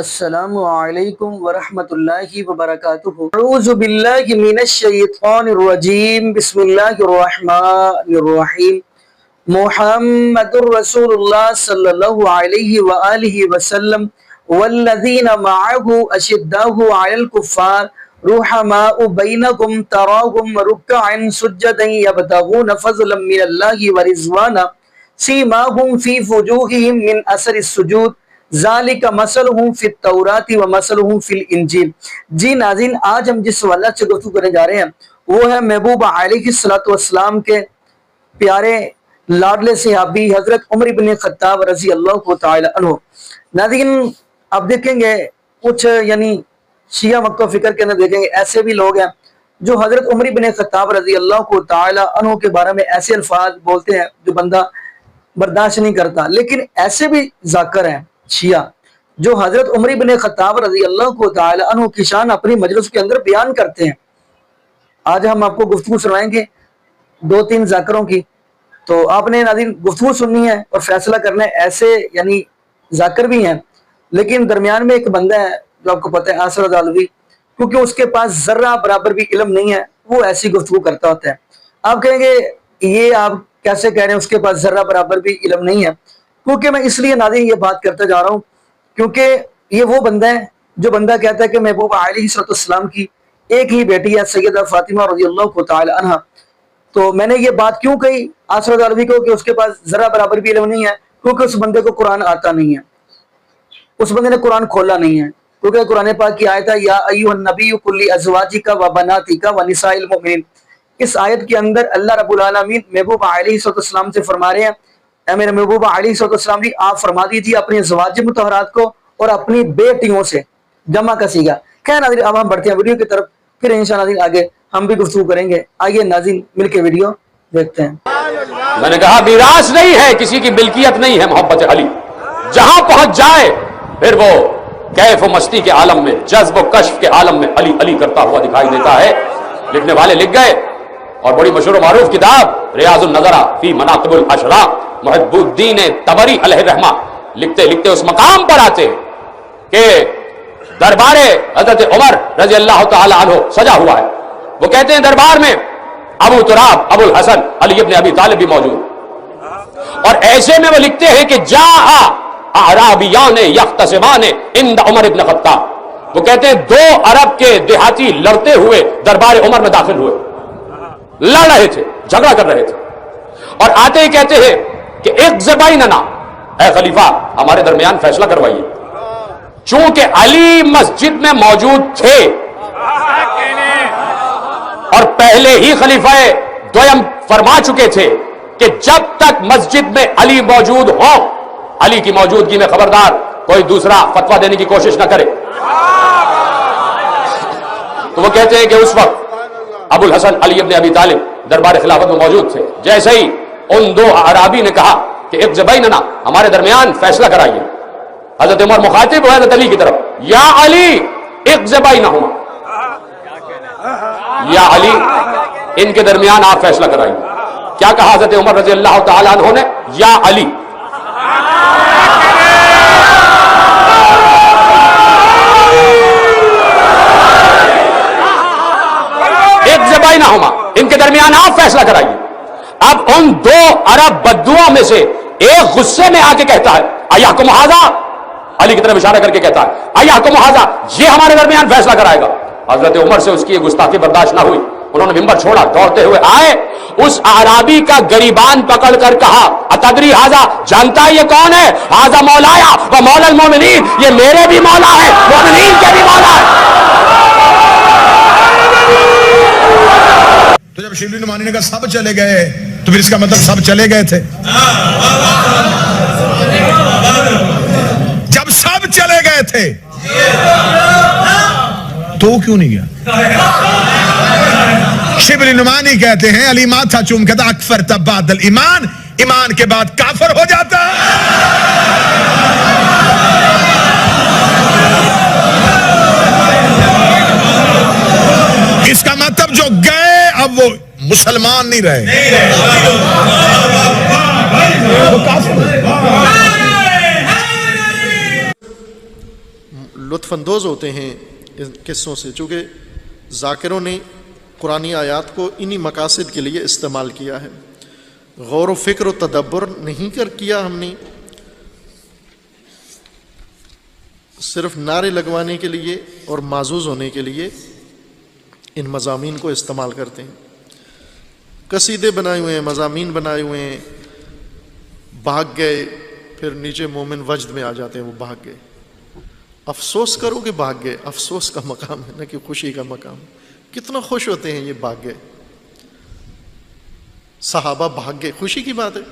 السلام علیکم ورحمۃ اللہ وبرکاتہ۔ اعوذ باللہ من الشیطان الرجیم، بسم اللہ الرحمن الرحیم۔ محمد رسول اللہ صلی اللہ علیہ وآلہ وسلم والذین معہ اشداء علی الکفار رحماء بینکم تراہم رکعا سجدا یبتغون فضلا من اللہ ورضوانا سیماہم فی وجوہہم من اثر السجود ذالک مثلہم فی التوراۃ و مثلہم فی الانجیل۔ جی ناظرین، آج ہم جس حوالے سے گفتگو کرنے جا رہے ہیں وہ ہے محبوب علیہ السلام کے پیارے لاڈلے صحابی حضرت عمر بن خطاب رضی اللہ تعالی عنہ۔ ناظرین، آپ دیکھیں گے کچھ شیعہ مکہ فکر کے اندر دیکھیں گے ایسے بھی لوگ ہیں جو حضرت عمر بن خطاب رضی اللہ تعالی عنہ کے بارے میں ایسے الفاظ بولتے ہیں جو بندہ برداشت نہیں کرتا، لیکن ایسے بھی ذاکر ہیں شیعہ جو حضرت عمر بن خطاب رضی اللہ تعالی عنہ کی شان اپنی مجلس کے اندر بیان کرتے ہیں۔ آج ہم آپ کو گفتگو سنائیں گے دو تین ذاکروں کی، تو آپ نے ناظرین گفتگو سننی ہے اور فیصلہ کرنا ہے۔ ایسے ذاکر بھی ہیں، لیکن درمیان میں ایک بندہ ہے جو آپ کو پتہ ہے آصر ادالوی، کیونکہ اس کے پاس ذرہ برابر بھی علم نہیں ہے، وہ ایسی گفتگو کرتا ہوتا ہے۔ آپ کہیں گے یہ آپ کیسے کہہ رہے ہیں اس کے پاس ذرہ برابر بھی علم نہیں ہے؟ کیونکہ میں اس لیے ناظرین یہ بات کرتا جا رہا ہوں کیونکہ یہ وہ بندہ ہے جو بندہ کہتا ہے کہ محبوب علیہ السلام کی ایک ہی بیٹی ہے سیدہ فاطمہ رضی اللہ تعالی عنہ۔ تو میں نے یہ بات کیوں کہی آصر ادالوی کو کہ اس کے پاس ذرہ برابر بھی علم نہیں ہے؟ کیونکہ اس بندے کو قرآن آتا نہیں ہے، اس بندے نے قرآن کھولا نہیں ہے، کیونکہ قرآن پاک کی آیت ہے یا ایھا النبی قل لازواجک و بناتک و نساء المؤمنین۔ اس آیت کے اندر اللہ رب العالمین محبوب علیہ السلام سے فرما رہے ہیں اے میرے محبوب علیہ السلام جی، آپ فرما دیجیے اپنی ازواج مطہرات کو اور اپنی بیٹیوں سے، جمع کا صیغہ۔ خیر ناظرین، اب ہم بڑھتے ہیں ویڈیو کی طرف، پھر انشاءاللہ ناظرین آگے ہم بھی گفتگو کریں گے۔ آئیے ناظرین مل کے ویڈیو دیکھتے ہیں۔ میں نے کہا میراث نہیں ہے، کسی کی ملکیت نہیں ہے محبت علی، جہاں پہنچ جائے پھر وہ کیف و مستی کے عالم میں، جذب و کشف کے عالم میں علی علی کرتا ہوا دکھائی دیتا ہے۔ لکھنے والے لکھ گئے، اور بڑی مشہور و معروف کتاب ریاض النظرہ فی مناقب الاشراء، محب الدین طبری علیہ الرحمہ لکھتے لکھتے اس مقام پر آتے کہ دربار حضرت عمر رضی اللہ تعالی عنہ سجا ہوا ہے۔ وہ کہتے ہیں دربار میں ابو تراب ابو الحسن علی ابن ابی طالب بھی موجود، اور ایسے میں وہ لکھتے ہیں کہ جاء اعرابیان یختصمان عند عمر ابن خطاب۔ وہ کہتے ہیں دو عرب کے دیہاتی لڑتے ہوئے دربار عمر میں داخل ہوئے، لڑ رہے تھے، جھگڑا کر رہے تھے، اور آتے ہی کہتے ہیں کہ اقض بیننا، اے خلیفہ ہمارے درمیان فیصلہ کروائیے۔ چونکہ علی مسجد میں موجود تھے اور پہلے ہی خلیفہ دویم فرما چکے تھے کہ جب تک مسجد میں علی موجود ہو، علی کی موجودگی میں خبردار کوئی دوسرا فتویٰ دینے کی کوشش نہ کرے۔ تو وہ کہتے ہیں کہ اس وقت ابو الحسن علی ابن ابی طالب دربار خلافت میں موجود تھے۔ جیسے ہی ان دو اعرابی نے کہا کہ اقض بیننا، ہمارے درمیان فیصلہ کرائیے، حضرت عمر مخاطب ہوئے حضرت علی کی طرف، یا علی اقض بینہما، یا علی ان کے درمیان آپ فیصلہ کرائیے۔ کیا کہا حضرت عمر رضی اللہ تعالی عنہ نے؟ یا علی۔ ان کے درمیان آپ فیصلہ کرائیے۔ اب ان دو عرب بدوؤں میں سے ایک غصے میں آ کے کہتا ہے ایحکم ھذا، علی کی طرف اشارہ کر کے کہتا ہے ایحکم ھذا، یہ ہمارے درمیان فیصلہ کرائے گا۔ حضرت عمر سے اس کی یہ گستاخی برداشت نہ ہوئی، انہوں نے ممبر چھوڑا، دوڑتے ہوئے آئے، اس اعرابی کا گریبان پکڑ کر کہا اتدری ھذا، جانتا ہے یہ کون ہے؟ ھذا مولایا و مولا المومنین، یہ میرے بھی مولا ہے، مومنین کے بھی مولا ہے۔ تو جب شبلی نعمانی نے کہا سب چلے گئے تو پھر اس کا مطلب سب چلے گئے تھے؟ جب سب چلے گئے تھے تو کیوں نہیں گیا؟ شبلی نعمانی کہتے ہیں علی ماتھا چوم کہتا اکفر تب بعد الایمان، ایمان کے بعد کافر ہو جاتا۔ اس کا مطلب جو گئے اب وہ مسلمان نہیں رہے، لطف اندوز ہوتے ہیں ان قصوں سے، چونکہ ذاکروں نے قرآنی آیات کو انہی مقاصد کے لیے استعمال کیا ہے. غور و فکر و تدبر نہیں کیا ہم نے، صرف نعرے لگوانے کے لیے اور معزوز ہونے کے لیے ان مضامین کو استعمال کرتے ہیں. قصیدے بنائے ہوئے ہیں، مضامین بنائے ہوئے ہیں، بھاگ گئے، پھر نیچے مومن وجد میں آ جاتے ہیں وہ بھاگ گئے. افسوس کرو کہ بھاگ گئے، افسوس کا مقام ہے نہ کہ خوشی کا مقام. کتنا خوش ہوتے ہیں یہ بھاگ گئے. صحابہ بھاگ گئے، خوشی کی بات ہے.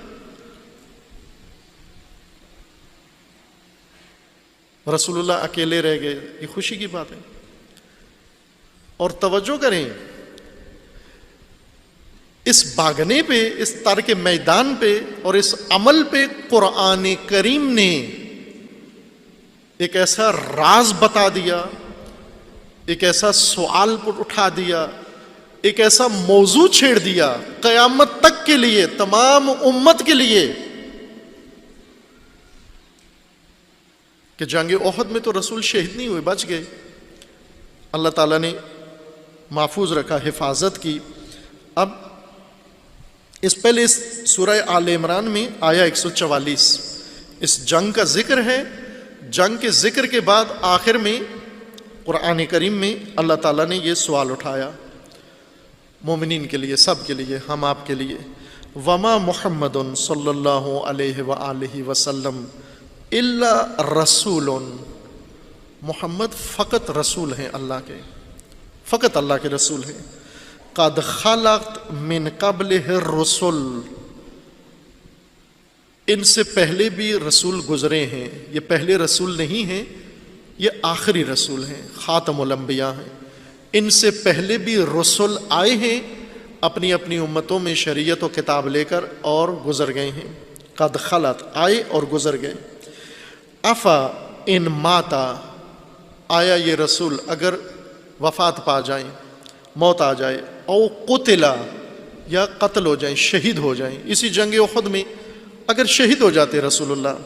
رسول اللہ اکیلے رہ گئے، یہ خوشی کی بات ہے. اور توجہ کریں، اس بھاگنے پہ، اس ترک میدان پہ اور اس عمل پہ قرآن کریم نے ایک ایسا راز بتا دیا، ایک ایسا سوال پر اٹھا دیا، ایک ایسا موضوع چھیڑ دیا قیامت تک کے لیے، تمام امت کے لیے، کہ جنگ احد میں تو رسول شہید نہیں ہوئے، بچ گئے. اللہ تعالیٰ نے محفوظ رکھا، حفاظت کی. اب اس پہلے اس سورہ آل عمران میں آیا 144 اس جنگ کا ذکر ہے. جنگ کے ذکر کے بعد آخر میں قرآن کریم میں اللہ تعالیٰ نے یہ سوال اٹھایا مومنین کے لیے، سب کے لیے، ہم آپ کے لیے. وما محمد صلی اللہ علیہ وآلہ وسلم الا رسول، محمد فقط رسول ہیں اللہ کے، فقط اللہ کے رسول ہیں. قد خلت من قبلہ الرسل، ان سے پہلے بھی رسول گزرے ہیں. یہ پہلے رسول نہیں ہیں، یہ آخری رسول ہیں، خاتم الانبیاء ہیں. ان سے پہلے بھی رسول آئے ہیں اپنی اپنی امتوں میں شریعت و کتاب لے کر، اور گزر گئے ہیں. قد خلت، آئے اور گزر گئے. افا ان ماتا، آیا یہ رسول اگر وفات پا جائیں، موت آ جائے، او قتلا، یا قتل ہو جائیں، شہید ہو جائیں. اسی جنگ احد میں اگر شہید ہو جاتے رسول اللہ،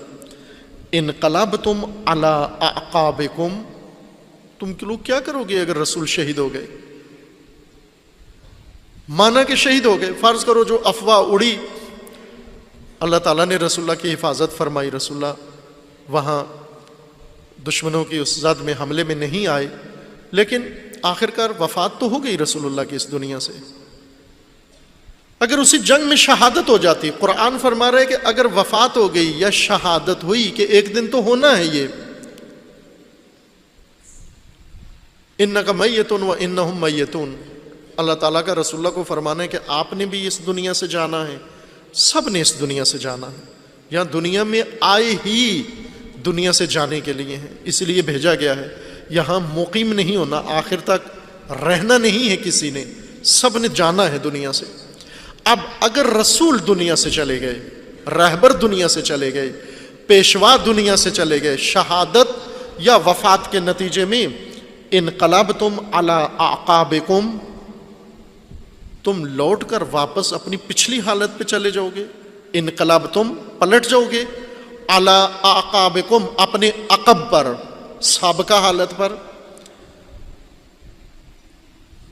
انقلبتم علی اعقابکم، تم لوگ کیا کرو گے اگر رسول شہید ہو گئے؟ مانا کہ شہید ہو گئے. فرض کرو جو افواہ اڑی، اللہ تعالیٰ نے رسول اللہ کی حفاظت فرمائی، رسول اللہ وہاں دشمنوں کی اس زد میں حملے میں نہیں آئے، لیکن آخرکار وفات تو ہو گئی رسول اللہ کی اس دنیا سے. اگر اسی جنگ میں شہادت ہو جاتی، قرآن فرما رہا ہے کہ اگر وفات ہو گئی یا شہادت ہوئی، کہ ایک دن تو ہونا ہے یہ، انک میت و انہم میتون. اللہ تعالیٰ کا رسول اللہ کو فرمانا ہے کہ آپ نے بھی اس دنیا سے جانا ہے، سب نے اس دنیا سے جانا ہے. یہاں دنیا میں آئے ہی دنیا سے جانے کے لیے ہیں، اس لیے بھیجا گیا ہے. یہاں مقیم نہیں ہونا، آخر تک رہنا نہیں ہے کسی نے، سب نے جانا ہے دنیا سے. اب اگر رسول دنیا سے چلے گئے، رہبر دنیا سے چلے گئے، پیشوا دنیا سے چلے گئے، شہادت یا وفات کے نتیجے میں انقلبتم علی اعقابکم، تم لوٹ کر واپس اپنی پچھلی حالت پہ چلے جاؤ گے. انقلبتم، پلٹ جاؤ گے، علی اعقابکم، اپنے عقب پر، سابقہ حالت پر.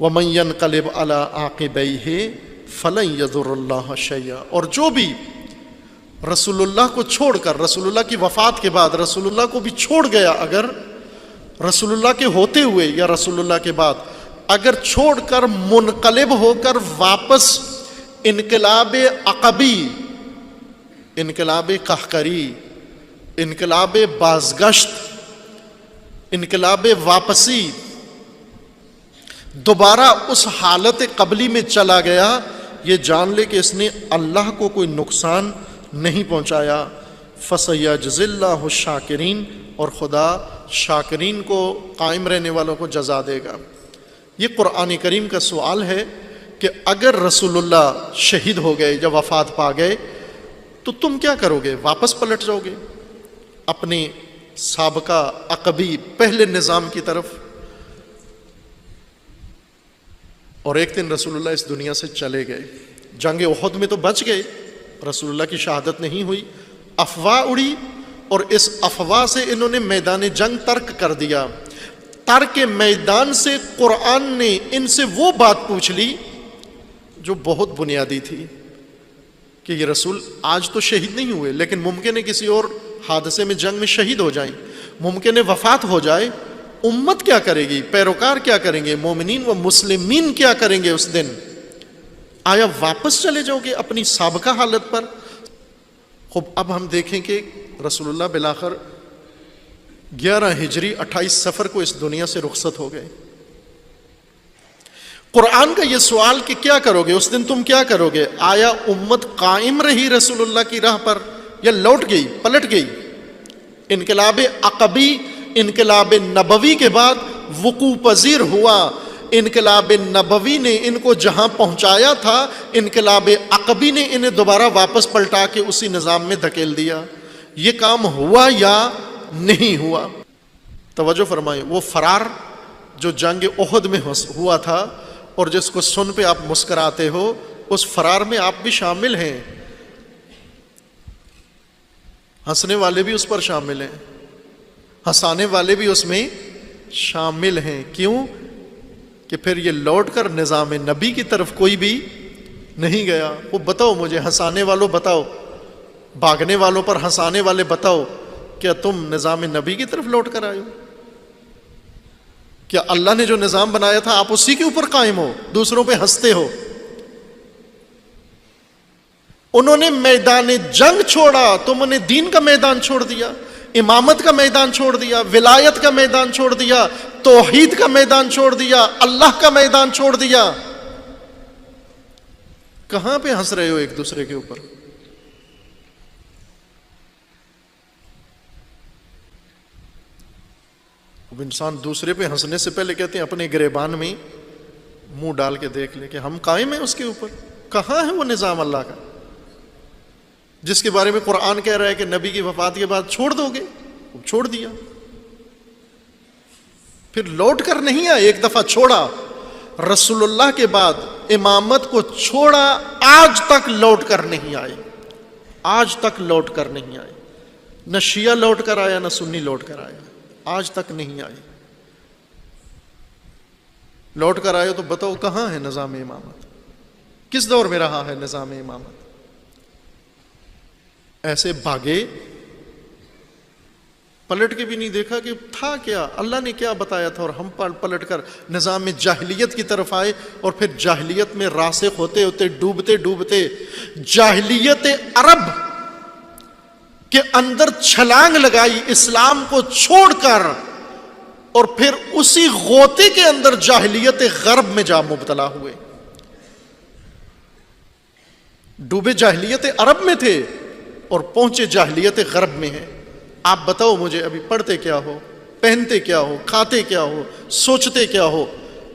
ومن ينقلب علی عاقبیہ فلن یضر اللہ شیئا، اور جو بھی رسول اللہ کو چھوڑ کر، رسول اللہ کی وفات کے بعد رسول اللہ کو بھی چھوڑ گیا، اگر رسول اللہ کے ہوتے ہوئے یا رسول اللہ کے بعد اگر چھوڑ کر منقلب ہو کر واپس انقلاب عقبی، انقلاب قہقری، انقلاب بازگشت، انقلاب واپسی، دوبارہ اس حالت قبلی میں چلا گیا، یہ جان لے کہ اس نے اللہ کو کوئی نقصان نہیں پہنچایا. فَسَيَجْزِي اللَّهُ الشَّاكِرِينَ، اور خدا شاکرین کو، قائم رہنے والوں کو جزا دے گا. یہ قرآن کریم کا سوال ہے کہ اگر رسول اللہ شہید ہو گئے یا وفات پا گئے تو تم کیا کرو گے؟ واپس پلٹ جاؤ گے اپنے سابقہ عقبی پہلے نظام کی طرف؟ اور ایک دن رسول اللہ اس دنیا سے چلے گئے. جنگ احد میں تو بچ گئے، رسول اللہ کی شہادت نہیں ہوئی. افواہ اڑی اور اس افواہ سے انہوں نے میدان جنگ ترک کر دیا. ترک میدان سے قرآن نے ان سے وہ بات پوچھ لی جو بہت بنیادی تھی کہ یہ رسول آج تو شہید نہیں ہوئے، لیکن ممکن ہے کسی اور حادثے میں جنگ میں شہید ہو جائیں، ممکن ہے وفات ہو جائے. امت کیا کرے گی؟ پیروکار کیا کریں گے؟ مومنین و مسلمین کیا کریں گے اس دن؟ آیا واپس چلے جاؤ گے اپنی سابقہ حالت پر؟ خوب اب ہم دیکھیں کہ رسول اللہ بالآخر 11 ہجری 28 صفر کو اس دنیا سے رخصت ہو گئے. قرآن کا یہ سوال کہ کیا کرو گے اس دن، تم کیا کرو گے؟ آیا امت قائم رہی رسول اللہ کی راہ پر یا لوٹ گئی، پلٹ گئی؟ انقلاب عقبی انقلاب نبوی کے بعد وقوع پذیر ہوا. انقلاب نبوی نے ان کو جہاں پہنچایا تھا، انقلاب عقبی نے انہیں دوبارہ واپس پلٹا کے اسی نظام میں دھکیل دیا. یہ کام ہوا یا نہیں ہوا؟ توجہ فرمائیں. وہ فرار جو جنگ احد میں ہوا تھا اور جس کو سن پہ آپ مسکراتے ہو، اس فرار میں آپ بھی شامل ہیں. ہنسنے والے بھی اس پر شامل ہیں، ہنسانے والے بھی اس میں شامل ہیں. کیوں؟ کہ پھر یہ لوٹ کر نظام نبی کی طرف کوئی بھی نہیں گیا. وہ بتاؤ مجھے، ہنسانے والوں بتاؤ، بھاگنے والوں پر ہنسانے والے بتاؤ، کیا تم نظام نبی کی طرف لوٹ کر آئے ہو؟ کیا اللہ نے جو نظام بنایا تھا آپ اسی کے اوپر قائم ہو، دوسروں پہ ہنستے ہو؟ انہوں نے میدان جنگ چھوڑا، تم نے دین کا میدان چھوڑ دیا، امامت کا میدان چھوڑ دیا، ولایت کا میدان چھوڑ دیا، توحید کا میدان چھوڑ دیا، اللہ کا میدان چھوڑ دیا. کہاں پہ ہنس رہے ہو ایک دوسرے کے اوپر؟ اب انسان دوسرے پہ ہنسنے سے پہلے کہتے ہیں اپنے گریبان میں منہ ڈال کے دیکھ لے کہ ہم قائم ہیں اس کے اوپر. کہاں ہے وہ نظام اللہ کا جس کے بارے میں قرآن کہہ رہا ہے کہ نبی کی وفات کے بعد چھوڑ دو گے؟ چھوڑ دیا، پھر لوٹ کر نہیں آئے. ایک دفعہ چھوڑا، رسول اللہ کے بعد امامت کو چھوڑا، آج تک لوٹ کر نہیں آئے. آج تک لوٹ کر نہیں آئے. نہ شیعہ لوٹ کر آیا، نہ سنی لوٹ کر آیا، آج تک نہیں آئے. لوٹ کر آئے تو بتاؤ کہاں ہے نظام امامت؟ کس دور میں رہا ہے نظام امامت؟ ایسے بھاگے، پلٹ کے بھی نہیں دیکھا کہ تھا کیا، اللہ نے کیا بتایا تھا، اور ہم پلٹ کر نظام جاہلیت کی طرف آئے. اور پھر جاہلیت میں راسخ ہوتے ہوتے ڈوبتے ڈوبتے جاہلیت عرب کے اندر چھلانگ لگائی اسلام کو چھوڑ کر، اور پھر اسی غوطے کے اندر جاہلیت غرب میں جا مبتلا ہوئے. ڈوبے جاہلیت عرب میں تھے اور پہنچے جاہلیت غرب میں ہیں. آپ بتاؤ مجھے، ابھی پڑھتے کیا ہو، پہنتے کیا ہو، کھاتے کیا ہو، سوچتے کیا ہو؟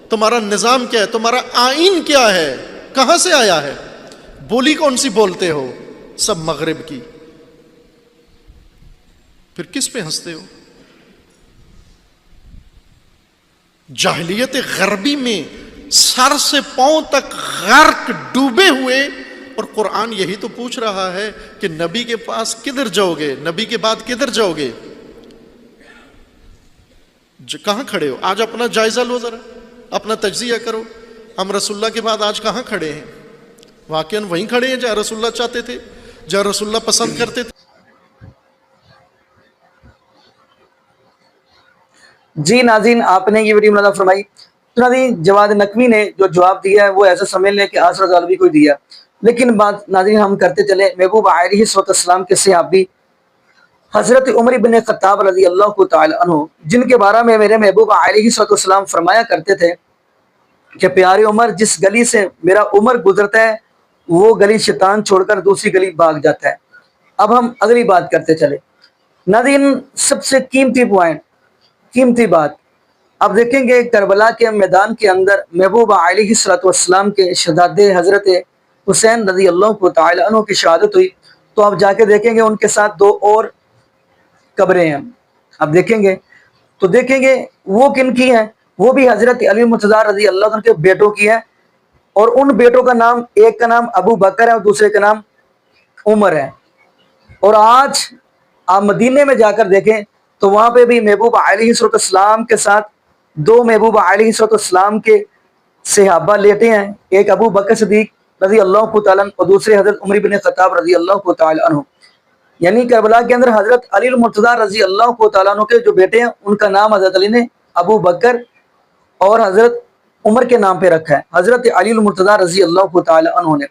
تمہارا نظام کیا ہے؟ تمہارا آئین کیا ہے؟ کہاں سے آیا ہے؟ بولی کون سی بولتے ہو؟ سب مغرب کی. پھر کس پہ ہنستے ہو؟ جاہلیت غربی میں سر سے پاؤں تک غرق ڈوبے ہوئے. اور قرآن یہی تو پوچھ رہا ہے کہ نبی کے پاس کدھر جاؤ گے؟ نبی کے بعد کدھر جاؤ گے؟ کہاں کھڑے ہو؟ آج اپنا جائزہ لو، ذرا اپنا تجزیہ کرو. ہم رسول اللہ کے بعد آج کہاں کھڑے ہیں؟ واقعاً وہیں کھڑے ہیں جہاں رسول اللہ چاہتے تھے، جہاں رسول اللہ پسند کرتے تھے. جی ناظرین، آپ نے یہ ویڈیو ملاحظہ فرمائی. تو ناظرین، جواد نقوی نے جو جواب دیا ہے وہ ایسا سمجھ لیں کہ آصر غالبی کو دیا. لیکن بات ناظرین ہم کرتے چلے محبوب علیہ السلام کے صحابی حضرت عمر بن خطاب رضی اللہ تعالی عنہ، جن کے بارے میں میرے محبوب علیہ السلام فرمایا کرتے تھے کہ پیارے عمر، جس گلی سے میرا عمر گزرتا ہے وہ گلی شیطان چھوڑ کر دوسری گلی بھاگ جاتا ہے. اب ہم اگلی بات کرتے چلے. ناظرین، سب سے قیمتی پوائنٹ، قیمتی بات، اب دیکھیں گے کربلا کے میدان کے اندر محبوب علیہ السلام کے شہزادے حضرت حسین رضی اللہ تعالی عنہ کی شہادت ہوئی. تو آپ جا کے دیکھیں گے ان کے ساتھ دو اور قبریں ہیں. اب دیکھیں گے تو دیکھیں گے وہ کن کی ہیں. وہ بھی حضرت علی مرتضیٰ رضی اللہ عنہ کے بیٹوں کی ہیں. اور ان بیٹوں کا نام، ایک کا نام ابو بکر ہے اور دوسرے کا نام عمر ہے. اور آج آپ مدینے میں جا کر دیکھیں تو وہاں پہ بھی محبوب علیہ السلام کے ساتھ دو محبوب علیہ السلام کے صحابہ لیٹے ہیں، ایک ابو بکر صدیق رضی اللہ تعالیٰ عنہ اور دوسرے حضرت عمر بن خطاب رضی اللہ تعالیٰ عنہ. یعنی کربلا کے اندر حضرت علی المرتضیٰ رضی اللہ تعالیٰ عنہ کے جو بیٹے ہیں ان کا نام حضرت علی نے ابو بکر اور حضرت عمر کے نام پہ رکھا ہے، حضرت علی المرتضیٰ رضی اللہ تعالیٰ عنہ نے.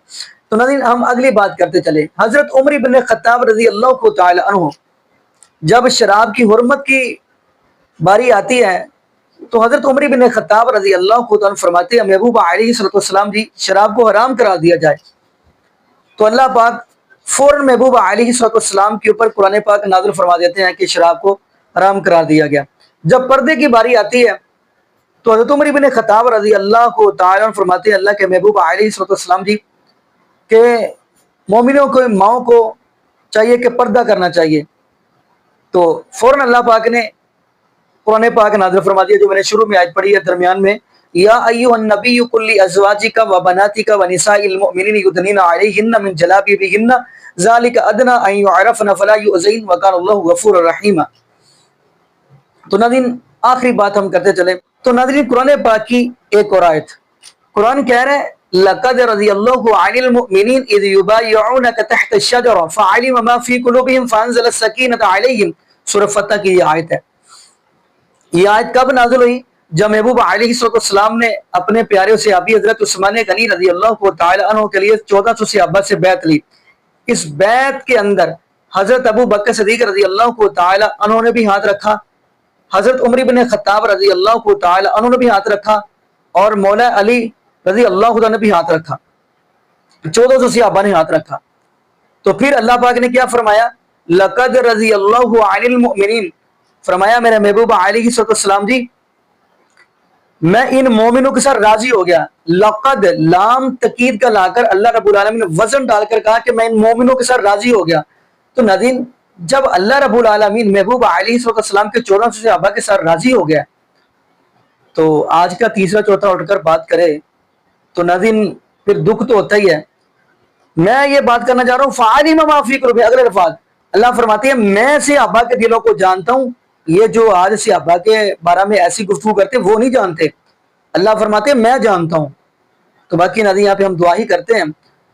تو ناظرین ہم اگلی بات کرتے چلے. حضرت عمر بن خطاب رضی اللہ تعالیٰ عنہ جب شراب کی حرمت کی باری آتی ہے تو حضرت عمر بن خطاب رضی اللہ تعالیٰ عنہ فرماتے ہیں محبوب علیہ السلام جی شراب کو حرام کرا دیا جائے. تو اللہ پاک فوراً محبوب علیہ السلام کے اوپر قرآن پاک نازل فرما دیتے ہیں کہ شراب کو حرام قرار دیا گیا. جب پردے کی باری آتی ہے تو حضرت عمر بن خطاب رضی اللہ تعالیٰ عنہ فرماتے ہیں اللہ کے محبوب علیہ السلام جی کہ مومنوں کو ماؤں کو چاہیے کہ پردہ کرنا چاہیے. تو فوراً اللہ پاک نے قرآن پاک نازل فرما دیا جو میں نے شروع میں آیت پڑھی ہے درمیان میں، یا ایھا النبی قل لازواجک وبناتک ونساء المؤمنین یدنین علیہن من جلابیبہن ذلک ادنی ان یعرفن فلا یؤذین وکان اللہ غفورا رحیما. تو ناظرین آخری بات ہم کرتے چلے. تو ناظرین قرآن پاک کی ایک اور آیت، قرآن کہہ رہے ہیں لقد رضی اللہ عن المؤمنین اذ یبایعونک تحت الشجرہ فعلم ما فی قلوبہم فانزل السکینۃ علیہم. سورہ فتح کی یہ آیت ہے. یہ آیت کب نازل ہوئی؟ جب محبوب علیہ السلام نے اپنے پیارے صحابی حضرت عثمان غنی رضی اللہ تعالی عنہ کے لیے 1400 صحابہ سے بیعت لی. اس بیعت کے اندر حضرت ابو بکر صدیق رضی اللہ تعالی عنہ نے بھی ہاتھ رکھا، حضرت عمر بن خطاب رضی اللہ تعالی عنہ نے بھی ہاتھ رکھا اور مولا علی رضی اللہ عنہ نے بھی ہاتھ رکھا. 1400 صحابہ نے ہاتھ رکھا. تو پھر اللہ پاک نے کیا فرمایا؟ لقد رضی اللہ عن المؤمنین، فرمایا میرے محبوب علیہ السلام جی میں ان مومنوں کے ساتھ راضی ہو گیا. لقد لام تقید کا لا کر اللہ رب العالمین نے وزن ڈال کر کہا کہ میں ان مومنوں کے ساتھ راضی ہو گیا. تو ناظرین جب اللہ رب العالمین محبوب علیہ السلام کے 1400 صحابہ کے ساتھ راضی ہو گیا تو آج کا تیسرا چوتھا اٹھ کر بات کرے تو ناظرین پھر دکھ تو ہوتا ہی ہے. میں یہ بات کرنا چاہ رہا ہوں فعلم ما فی قلوبہم. اگلے الفاظ اللہ فرماتے ہیں میں صحابہ کے دلوں کو جانتا ہوں. یہ جو آج صحابہ کے بارے میں ایسی گفتگو کرتے وہ نہیں جانتے. اللہ فرماتے ہیں میں جانتا ہوں. تو باقی ناظرین یہاں پہ ہم دعا ہی کرتے ہیں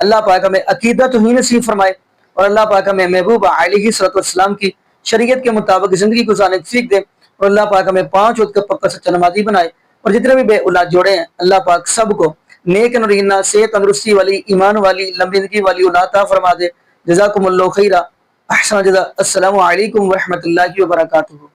اللہ پاک ہمیں عقیدہ توحید نصیب فرمائے اور اللہ پاک ہمیں محبوب علیہ السلام کی شریعت کے مطابق زندگی گزارنے کی توفیق دے اور اللہ پاک ہمیں 5 وقت کا پکا سچا نمازی بنائے اور جتنے بھی بے اولاد جوڑے ہیں اللہ پاک سب کو نیک نورینہ صحت تندرستی والی ایمان والی لمبی زندگی والی اولاد عطا فرما دے. جزاکم اللہ خیرہ. احسن جزا. السلام علیکم ورحمۃ اللہ وبرکاتہ.